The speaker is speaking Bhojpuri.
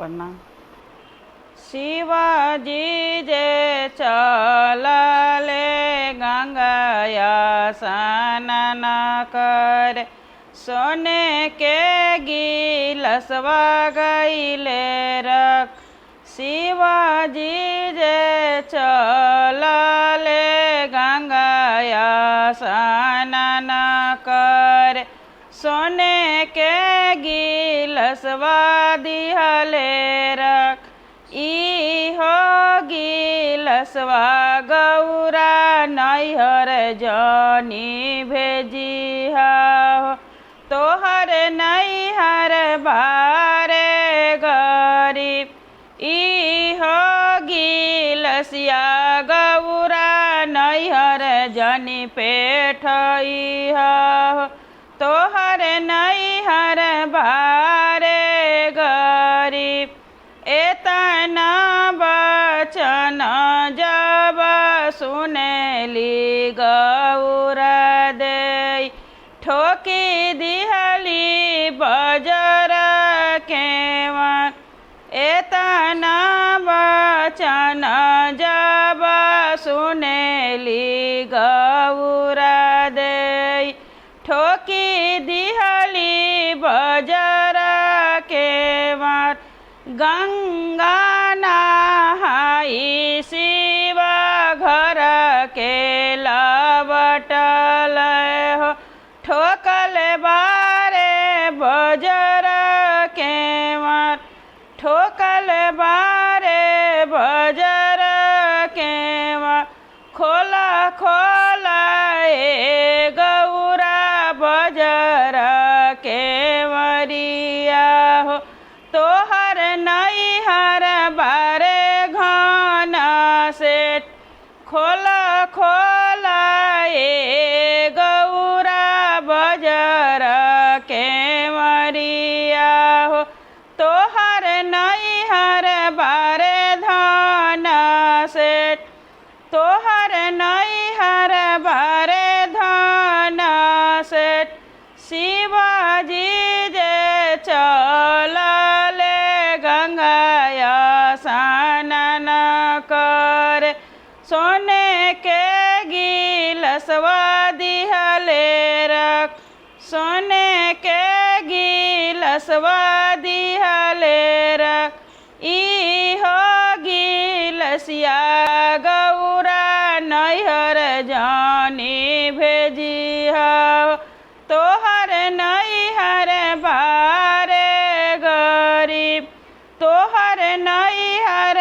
प्रणाम। शिवाजी जे चलले गंगाया स्नान करे, सोने के गिलसवा गईले रख। शिवाजी जे चलले गंगाया स्नान करे, सोने के गिलसवा दिहले रख। इहो गिलसवा गौरा नैहर जनी भेजिहा हो, तोहर नैहर बारे गरीब। इहो गिलसिया गौरा नैहर जनी पेठइहा हो, तोहर नैहर बारे गरीब। एतना बचन जब सुनेली गौरा दे, ठोकी दिहली बजर केवन। एतना बचन जब सुनेली गौरा दे, ठोकी दिहली बजर केवन। गंगा नहाई शिव घर के लबटल हो, ठोकल बारे बजर केवन। ठोकल बारे बजर केवन। खोला खोला ए गौरा बजर केवरिया हो, तोहर नैहर बारे घन सेठ। खोला खोला ए गौरा बजर केवरिया हो, तोहर नैहर बारे धन सेठ। तोहर नैहर बारे धन सेठ। शिवाजी जे चलले गंगाया स्नान करे, सोने के गिलसवा दिहले रख। सोने के गिलसवा दिहले रख। इहो गिलसिया गौरा नैहर जानी भेजिहा हो, तोहर नैहर बारे गरीब। तोहर नैहर